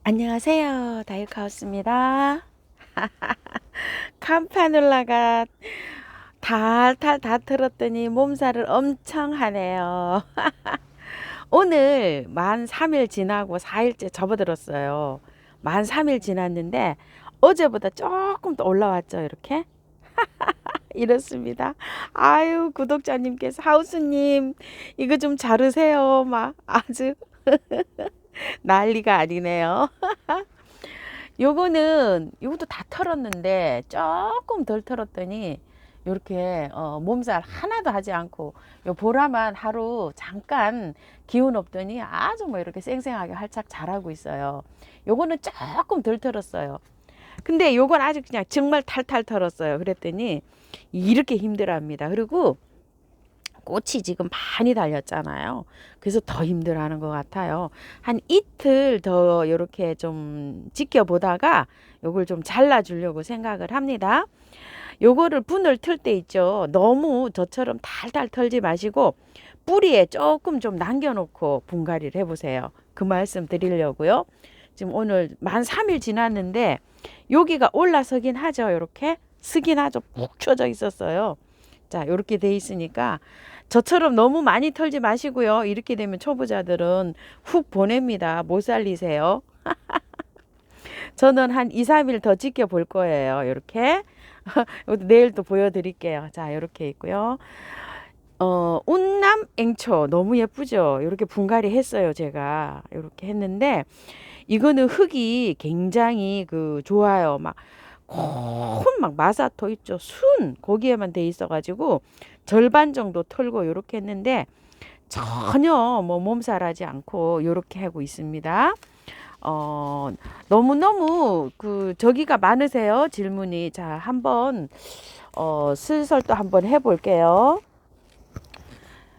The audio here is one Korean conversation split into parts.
안녕하세요. 다육하우스입니다. 캄파눌라가 달달 다 틀었더니 몸살을 엄청 하네요. 오늘 만 3일 지나고 4일째 접어들었어요. 만 3일 지났는데 어제보다 조금 더 올라왔죠. 이렇게 이렇습니다. 아유, 구독자님께서 하우스님 이거 좀 자르세요. 막 아주 난리가 아니네요. 요것도 다 털었는데 조금 덜 털었더니 요렇게 몸살 하나도 하지 않고 요 보라만 하루 잠깐 기운 없더니 아주 뭐 이렇게 쌩쌩하게 활짝 자라고 있어요. 요거는 조금 덜 털었어요. 근데 요건 아주 그냥 정말 탈탈 털었어요. 그랬더니 이렇게 힘들어합니다. 그리고 꽃이 지금 많이 달렸잖아요. 그래서 더 힘들어하는 것 같아요. 한 이틀 더 이렇게 좀 지켜보다가 요걸 좀 잘라주려고 생각을 합니다. 요거를 분을 틀 때 있죠. 너무 저처럼 달달 털지 마시고 뿌리에 조금 좀 남겨놓고 분갈이를 해보세요. 그 말씀 드리려고요. 지금 오늘 만 3일 지났는데 여기가 올라서긴 하죠. 이렇게 쓰긴 하죠. 푹 쳐져 있었어요. 자, 이렇게 돼 있으니까 저처럼 너무 많이 털지 마시고요. 이렇게 되면 초보자들은 훅 보냅니다. 못 살리세요. 저는 한 2, 3일 더 지켜볼 거예요. 이렇게. 내일 또 보여드릴게요. 자, 이렇게 있고요. 운남 앵초 너무 예쁘죠? 이렇게 분갈이 했어요. 제가 이렇게 했는데 이거는 흙이 굉장히 좋아요. 막 콘 막 마사토 있죠. 순 거기에만 돼 있어가지고 절반 정도 털고 이렇게 했는데 전혀 뭐 몸살하지 않고 이렇게 하고 있습니다. 너무너무 저기가 많으세요. 질문이. 자, 한번 슬설 또 한번 해볼게요.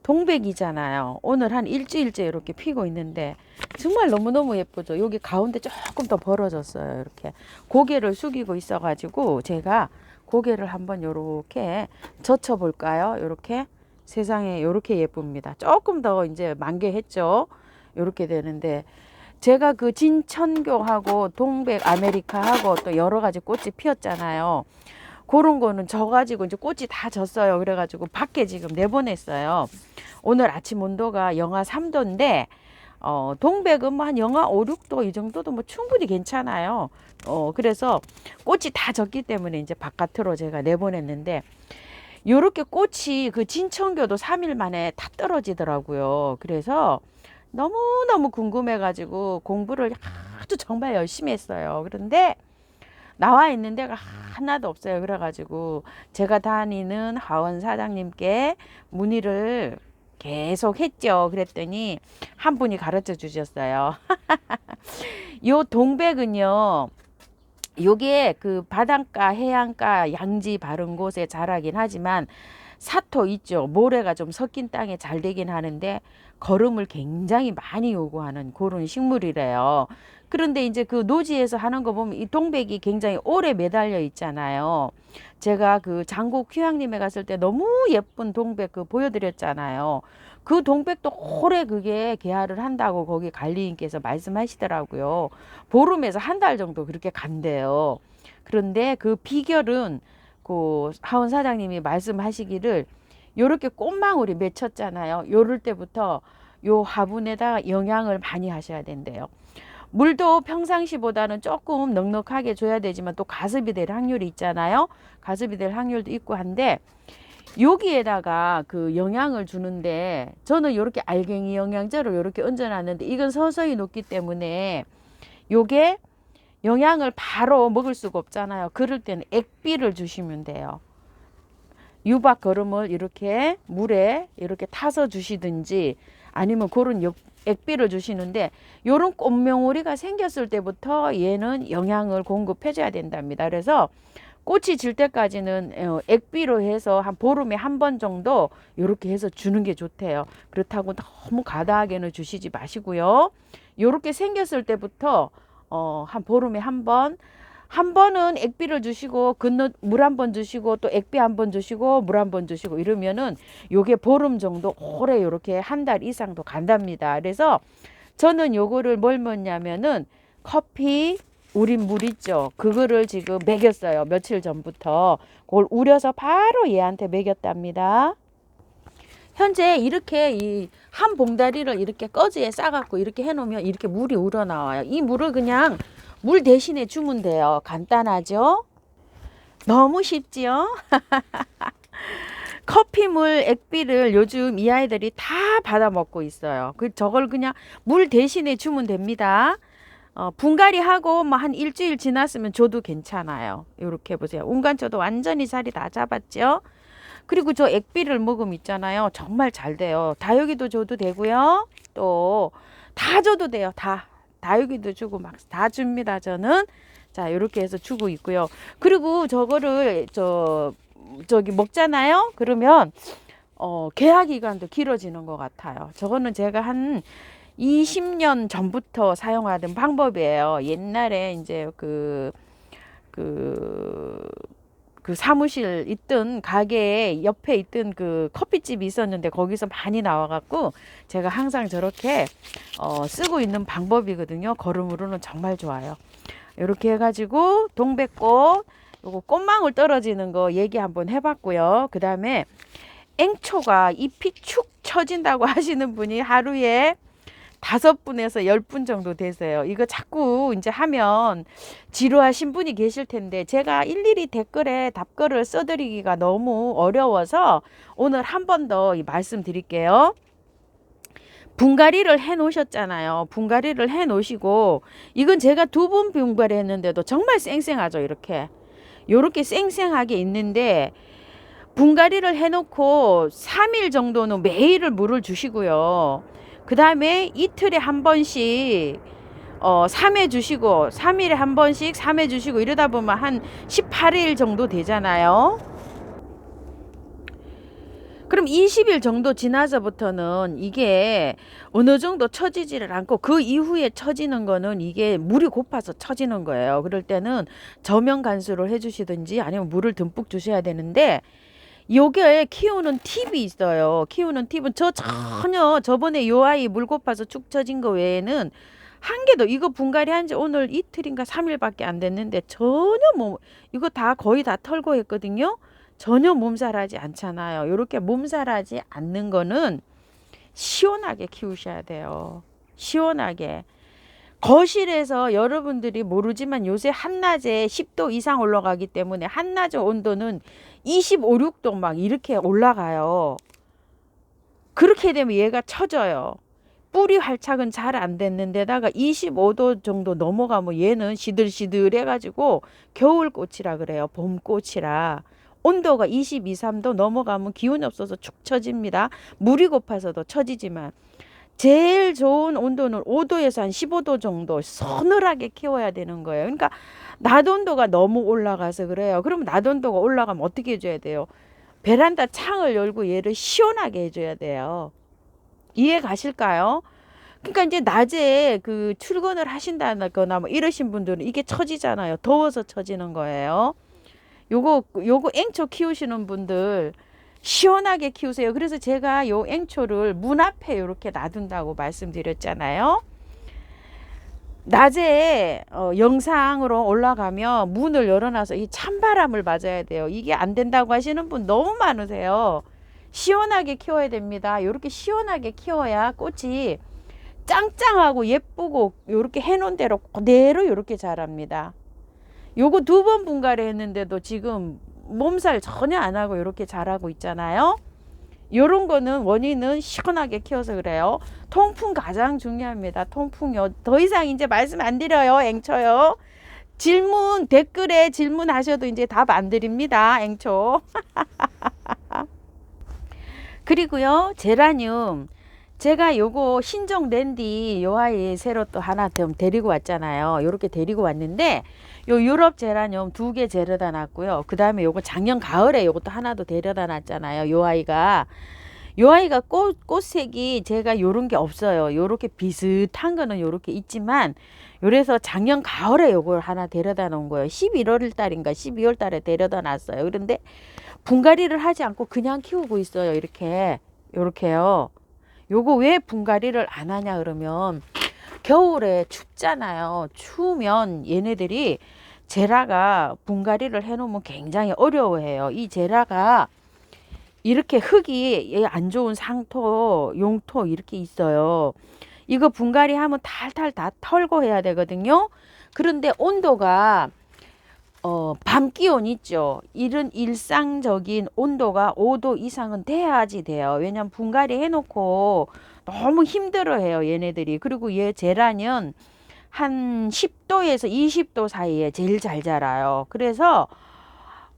동백이잖아요. 오늘 한 일주일째 이렇게 피고 있는데 정말 너무너무 예쁘죠. 여기 가운데 조금 더 벌어졌어요. 이렇게 고개를 숙이고 있어가지고 제가 고개를 한번 이렇게 젖혀 볼까요? 이렇게 세상에 이렇게 예쁩니다. 조금 더 이제 만개했죠. 이렇게 되는데 제가 그 진천교하고 동백 아메리카하고 또 여러 가지 꽃이 피었잖아요. 그런 거는 져가지고 이제 꽃이 다 졌어요. 그래가지고 밖에 지금 내보냈어요. 오늘 아침 온도가 영하 3도인데 동백은 뭐 한 영하 5, 6도 이 정도도 뭐 충분히 괜찮아요. 그래서 꽃이 다 졌기 때문에 이제 바깥으로 제가 내보냈는데 요렇게 꽃이 그 진천교도 3일 만에 다 떨어지더라고요. 그래서 너무너무 궁금해가지고 공부를 아주 정말 열심히 했어요. 그런데 나와 있는 데가 하나도 없어요. 그래가지고 제가 다니는 하원 사장님께 문의를 계속 했죠. 그랬더니 한 분이 가르쳐 주셨어요. 요 동백은요. 요게 그 바닷가, 해안가, 양지 바른 곳에 자라긴 하지만 사토 있죠. 모래가 좀 섞인 땅에 잘 되긴 하는데 거름을 굉장히 많이 요구하는 그런 식물이래요. 그런데 이제 그 노지에서 하는 거 보면 이 동백이 굉장히 오래 매달려 있잖아요. 제가 그 장국 휴양림에 갔을 때 너무 예쁜 동백 보여드렸잖아요. 그 동백도 오래 그게 개화를 한다고 거기 관리인께서 말씀하시더라고요. 보름에서 한 달 정도 그렇게 간대요. 그런데 그 비결은 그 하원 사장님이 말씀하시기를 요렇게 꽃망울이 맺혔잖아요. 요럴 때부터 요 화분에다 영양을 많이 하셔야 된대요. 물도 평상시보다는 조금 넉넉하게 줘야 되지만 또 가습이 될 확률이 있잖아요. 가습이 될 확률도 있고 한데 여기에다가 그 영양을 주는데 저는 요렇게 알갱이 영양제로 요렇게 얹어놨는데 이건 서서히 녹기 때문에 요게 영양을 바로 먹을 수가 없잖아요. 그럴 때는 액비를 주시면 돼요. 유박 거름을 이렇게 물에 이렇게 타서 주시든지 아니면 그런 액비를 주시는데 요런 꽃명오리가 생겼을 때부터 얘는 영양을 공급해 줘야 된답니다. 그래서 꽃이 질 때까지는 액비로 해서 한 보름에 한 번 정도 이렇게 해서 주는 게 좋대요. 그렇다고 너무 과다하게는 주시지 마시고요. 이렇게 생겼을 때부터 한 보름에 한 번은 액비를 주시고 건너 물 한 번 주시고 또 액비 한 번 주시고 물 한 번 주시고 이러면은 요게 보름 정도 오래 요렇게 한 달 이상도 간답니다. 그래서 저는 요거를 뭘 먹냐면은 커피 우린 물 있죠. 그거를 지금 먹였어요. 며칠 전부터. 그걸 우려서 바로 얘한테 먹였답니다. 현재 이렇게 이 한 봉다리를 이렇게 꺼지에 싸갖고 이렇게 해놓으면 이렇게 물이 우러나와요. 이 물을 그냥 물 대신에 주면 돼요. 간단하죠? 너무 쉽지요? 커피물 액비를 요즘 이 아이들이 다 받아 먹고 있어요. 저걸 그냥 물 대신에 주면 됩니다. 분갈이 하고 뭐 한 일주일 지났으면 줘도 괜찮아요. 이렇게 보세요. 운간초도 완전히 자리 다 잡았죠. 그리고 저 액비를 먹으면 있잖아요. 정말 잘 돼요. 다육이도 줘도 되고요. 또 다 줘도 돼요. 다육이도 주고 막 다 줍니다. 저는. 자, 이렇게 해서 주고 있고요. 그리고 저거를 저기 먹잖아요. 그러면 계약 기간도 길어지는 것 같아요. 저거는 제가 한 20년 전부터 사용하던 방법이에요. 옛날에 이제 그 사무실 있던 가게에 옆에 있던 그 커피집이 있었는데 거기서 많이 나와갖고 제가 항상 저렇게 쓰고 있는 방법이거든요. 거름으로는 정말 좋아요. 이렇게 해가지고 동백꽃 요거 꽃망울 떨어지는 거 얘기 한번 해봤고요. 그 다음에 앵초가 잎이 축 처진다고 하시는 분이 하루에 5분에서 10분 정도 되세요. 이거 자꾸 이제 하면 지루하신 분이 계실 텐데 제가 일일이 댓글에 답글을 써드리기가 너무 어려워서 오늘 한 번 더 말씀드릴게요. 분갈이를 해 놓으셨잖아요. 분갈이를 해 놓으시고 이건 제가 2번 분갈이 했는데도 정말 쌩쌩하죠. 요렇게 쌩쌩하게 있는데 분갈이를 해 놓고 3일 정도는 매일 물을 주시고요. 그 다음에 이틀에 한 번씩 3회 주시고 3일에 한 번씩 3회 주시고 이러다 보면 한 18일 정도 되잖아요. 그럼 20일 정도 지나서부터는 이게 어느 정도 처지지를 않고 그 이후에 처지는 거는 이게 물이 고파서 처지는 거예요. 그럴 때는 저면 간수를 해주시든지 아니면 물을 듬뿍 주셔야 되는데 요게 키우는 팁이 있어요. 키우는 팁은 전혀 저번에 요 아이 물 고파서 축 처진 거 외에는 한 개도 이거 분갈이 한 지 오늘 이틀인가 3일밖에 안 됐는데 전혀 이거 다 거의 다 털고 했거든요. 전혀 몸살하지 않잖아요. 요렇게 몸살하지 않는 거는 시원하게 키우셔야 돼요. 시원하게. 거실에서 여러분들이 모르지만 요새 한낮에 10도 이상 올라가기 때문에 한낮의 온도는 25, 6도 막 이렇게 올라가요. 그렇게 되면 얘가 처져요. 뿌리 활착은 잘 안 됐는데다가 25도 정도 넘어가면 얘는 시들시들 해가지고 겨울꽃이라 그래요. 봄꽃이라. 온도가 22, 3도 넘어가면 기운이 없어서 축 처집니다. 물이 고파서도 처지지만 제일 좋은 온도는 5도에서 한 15도 정도 서늘하게 키워야 되는 거예요. 그러니까 낮 온도가 너무 올라가서 그래요. 그러면 낮 온도가 올라가면 어떻게 해줘야 돼요? 베란다 창을 열고 얘를 시원하게 해줘야 돼요. 이해 가실까요? 그러니까 이제 낮에 그 출근을 하신다거나 뭐 이러신 분들은 이게 처지잖아요. 더워서 처지는 거예요. 요거 앵초 키우시는 분들 시원하게 키우세요. 그래서 제가 요 앵초를 문 앞에 이렇게 놔둔다고 말씀드렸잖아요. 낮에 영상으로 올라가면 문을 열어놔서 이 찬바람을 맞아야 돼요. 이게 안 된다고 하시는 분 너무 많으세요. 시원하게 키워야 됩니다. 이렇게 시원하게 키워야 꽃이 짱짱하고 예쁘고 이렇게 해놓은 대로 그대로 이렇게 자랍니다. 요거 2번 분갈이 했는데도 지금 몸살 전혀 안 하고 이렇게 자라고 있잖아요. 요런 거는 원인은 시원하게 키워서 그래요. 통풍 가장 중요합니다. 통풍요. 더 이상 이제 말씀 안 드려요. 앵초요. 질문 댓글에 질문하셔도 이제 답 안 드립니다. 앵초. 그리고요. 제라늄. 제가 요거 신종 랜디 요 아이 새로 또 하나 좀 데리고 왔잖아요. 요렇게 데리고 왔는데 요 유럽 제라늄 2개 데려다 놨고요. 그 다음에 요거 작년 가을에 요것도 하나 더 데려다 놨잖아요. 요 아이가 꽃색이 제가 요런 게 없어요. 요렇게 비슷한 거는 요렇게 있지만 요래서 작년 가을에 요걸 하나 데려다 놓은 거예요. 11월 달인가 12월 달에 데려다 놨어요. 그런데 분갈이를 하지 않고 그냥 키우고 있어요. 요렇게요. 요거 왜 분갈이를 안 하냐 그러면 겨울에 춥잖아요. 추우면 얘네들이 제라가 분갈이를 해놓으면 굉장히 어려워해요. 이 제라가 이렇게 흙이 안 좋은 상토, 용토 이렇게 있어요. 이거 분갈이 하면 탈탈 다 털고 해야 되거든요. 그런데 온도가 밤 기온 있죠. 이런 일상적인 온도가 5도 이상은 돼야지 돼요. 왜냐면 분갈이 해놓고 너무 힘들어해요, 얘네들이. 그리고 얘 제라는 한 10도에서 20도 사이에 제일 잘 자라요. 그래서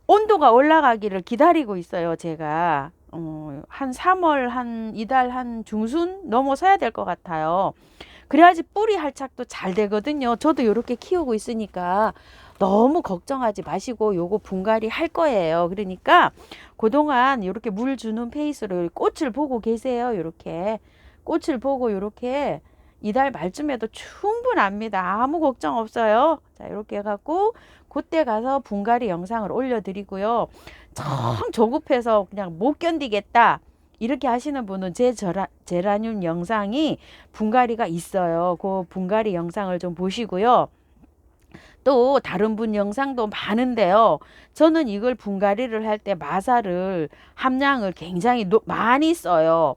온도가 올라가기를 기다리고 있어요, 제가. 한 3월 한 이달 한 중순 넘어서야 될 것 같아요. 그래야지 뿌리 할착도 잘 되거든요. 저도 이렇게 키우고 있으니까 너무 걱정하지 마시고 요거 분갈이 할 거예요. 그러니까 그동안 이렇게 물 주는 페이스로 꽃을 보고 계세요. 이렇게 꽃을 보고 이렇게 이달 말쯤에도 충분합니다. 아무 걱정 없어요. 자, 이렇게 해갖고 그때 가서 분갈이 영상을 올려드리고요. 정 조급해서 그냥 못 견디겠다 이렇게 하시는 분은 제 제라늄 영상이 분갈이가 있어요. 그 분갈이 영상을 좀 보시고요. 또 다른 분 영상도 많은데요. 저는 이걸 분갈이를 할 때 마사를 함량을 굉장히 많이 써요.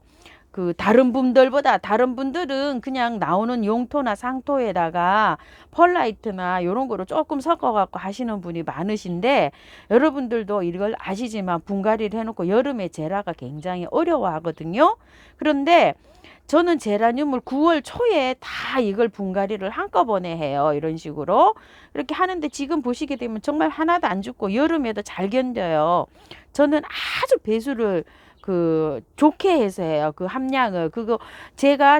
그 다른 분들은 그냥 나오는 용토나 상토에다가 펄라이트나 이런 거로 조금 섞어 갖고 하시는 분이 많으신데, 여러분들도 이걸 아시지만 분갈이를 해놓고 여름에 제라가 굉장히 어려워하거든요. 그런데 저는 제라늄을 9월 초에 다 이걸 분갈이를 한꺼번에 해요. 이런 식으로 이렇게 하는데 지금 보시게 되면 정말 하나도 안 죽고 여름에도 잘 견뎌요. 저는 아주 배수를 좋게 해서 해요. 그 함량을.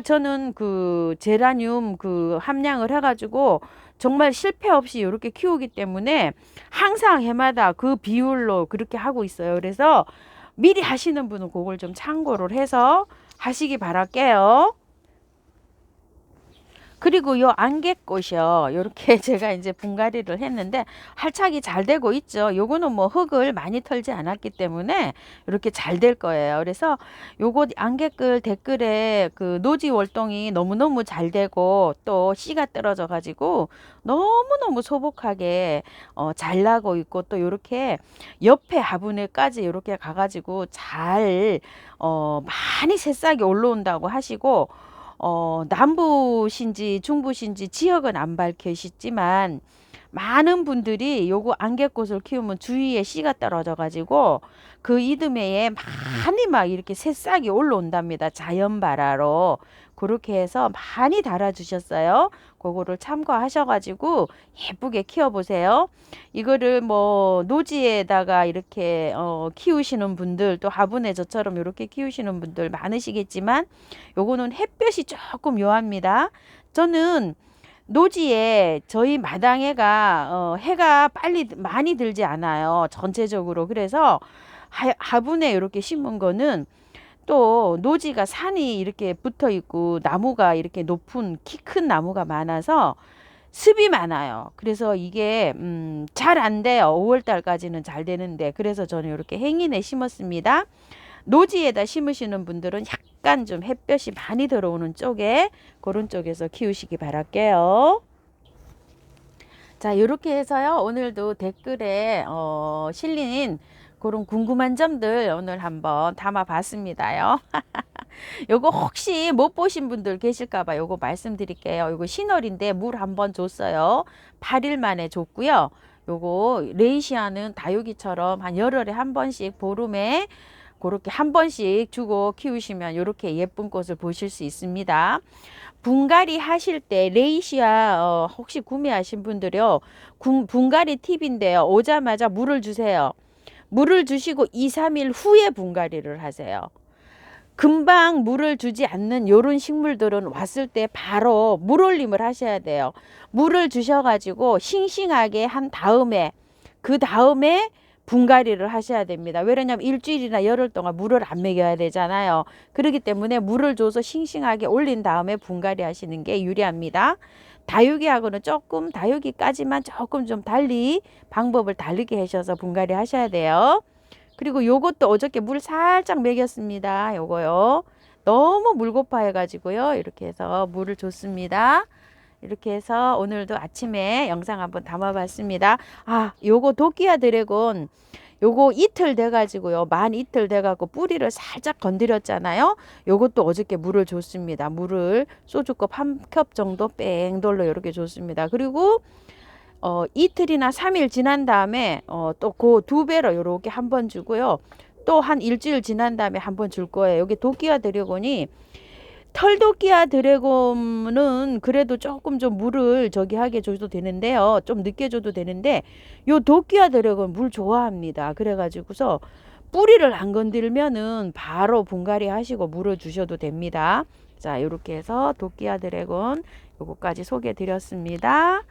저는 그 제라늄 그 함량을 해가지고 정말 실패 없이 이렇게 키우기 때문에 항상 해마다 그 비율로 그렇게 하고 있어요. 그래서 미리 하시는 분은 그걸 좀 참고를 해서 하시기 바랄게요. 그리고 요 안개꽃이요. 요렇게 제가 이제 분갈이를 했는데 활착이 잘 되고 있죠. 요거는 뭐 흙을 많이 털지 않았기 때문에 이렇게 잘 될 거예요. 그래서 요거 안개꿀 댓글에 그 노지 월동이 너무너무 잘 되고 또 씨가 떨어져 가지고 너무너무 소복하게 잘 나고 있고, 또 요렇게 옆에 화분에까지 요렇게 가가지고 잘 많이 새싹이 올라온다고 하시고, 남부신지 중부신지 지역은 안 밝혀지지만 많은 분들이 요거 안개꽃을 키우면 주위에 씨가 떨어져 가지고 그 이듬해에 많이 막 이렇게 새싹이 올라온답니다. 자연발화로. 그렇게 해서 많이 달아주셨어요. 그거를 참고하셔 가지고 예쁘게 키워보세요. 이거를 뭐 노지에다가 이렇게 키우시는 분들, 또 화분에 저처럼 이렇게 키우시는 분들 많으시겠지만 요거는 햇볕이 조금 요합니다. 저는 노지에 저희 마당에가 해가 빨리 많이 들지 않아요. 전체적으로. 그래서 화분에 이렇게 심은 거는 또 노지가 산이 이렇게 붙어 있고 나무가 이렇게 높은 키 큰 나무가 많아서 습이 많아요. 그래서 이게 잘 안 돼요. 5월 달까지는 잘 되는데, 그래서 저는 이렇게 행인에 심었습니다. 노지에다 심으시는 분들은 약간 좀 햇볕이 많이 들어오는 쪽에, 그런 쪽에서 키우시기 바랄게요. 자, 이렇게 해서요, 오늘도 댓글에 실린 그런 궁금한 점들 오늘 한번 담아 봤습니다요. 요거 혹시 못 보신 분들 계실까봐 요거 말씀드릴게요. 요거 신월인데 물 한번 줬어요. 8일 만에 줬고요. 요거 레이시아는 다육이처럼 한 열흘에 한 번씩, 보름에 그렇게 한 번씩 주고 키우시면 이렇게 예쁜 꽃을 보실 수 있습니다. 분갈이 하실 때 레이시아 혹시 구매하신 분들요, 분갈이 팁인데요. 오자마자 물을 주세요. 물을 주시고 2, 3일 후에 분갈이를 하세요. 금방 물을 주지 않는 요런 식물들은 왔을 때 바로 물올림을 하셔야 돼요. 물을 주셔가지고 싱싱하게 한 다음에, 그 다음에 분갈이를 하셔야 됩니다. 왜냐하면 일주일이나 열흘 동안 물을 안 먹여야 되잖아요. 그렇기 때문에 물을 줘서 싱싱하게 올린 다음에 분갈이 하시는 게 유리합니다. 다육이하고는 조금, 다육이까지만 조금 좀 달리 방법을 다르게 하셔서 분갈이 하셔야 돼요. 그리고 요것도 어저께 물 살짝 먹였습니다. 요거요. 너무 물고파 해가지고요. 이렇게 해서 물을 줬습니다. 이렇게 해서 오늘도 아침에 영상 한번 담아봤습니다. 아, 요거 도끼아 드래곤 요거 이틀 돼가지고요. 만 이틀 돼가고 뿌리를 살짝 건드렸잖아요. 요것도 어저께 물을 줬습니다. 물을 소주컵 1컵 정도 뺑돌로 이렇게 줬습니다. 그리고 이틀이나 3일 지난 다음에 또 그 2배로 요렇게 한번 주고요. 또 한 일주일 지난 다음에 한번 줄 거예요. 여기 도끼아 드래곤이 털도끼아 드래곤은 그래도 조금 좀 물을 저기 하게 줘도 되는데요. 좀 늦게 줘도 되는데 요 도끼아 드래곤 물 좋아합니다. 그래가지고서 뿌리를 안 건들면은 바로 분갈이 하시고 물을 주셔도 됩니다. 자, 이렇게 해서 도끼아 드래곤 요거까지 소개해 드렸습니다.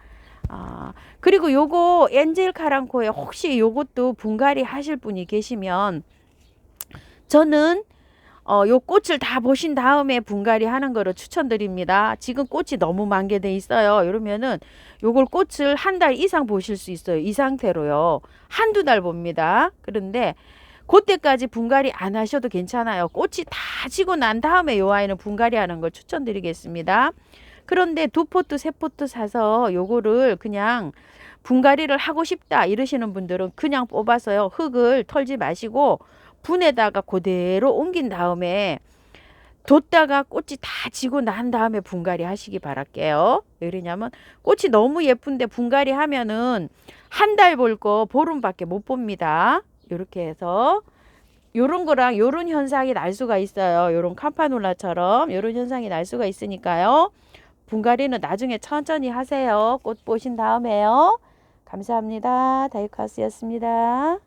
그리고 요거 엔젤 카랑코에 혹시 요것도 분갈이 하실 분이 계시면 저는 요 꽃을 다 보신 다음에 분갈이 하는 거를 추천드립니다. 지금 꽃이 너무 만개돼 있어요. 이러면은 요걸 꽃을 한 달 이상 보실 수 있어요. 이 상태로요. 한두 달 봅니다. 그런데 그때까지 분갈이 안 하셔도 괜찮아요. 꽃이 다 지고 난 다음에 요 아이는 분갈이 하는 걸 추천드리겠습니다. 그런데 2포트, 3포트 사서 요거를 그냥 분갈이를 하고 싶다 이러시는 분들은 그냥 뽑아서요. 흙을 털지 마시고 분에다가 그대로 옮긴 다음에 뒀다가 꽃이 다 지고 난 다음에 분갈이 하시기 바랄게요. 왜 그러냐면 꽃이 너무 예쁜데 분갈이 하면은 한 달 볼 거 보름밖에 못 봅니다. 이렇게 해서 요런 거랑 요런 현상이 날 수가 있어요. 요런 캄파놀라처럼 요런 현상이 날 수가 있으니까요. 분갈이는 나중에 천천히 하세요. 꽃 보신 다음에요. 감사합니다. 다이카스였습니다.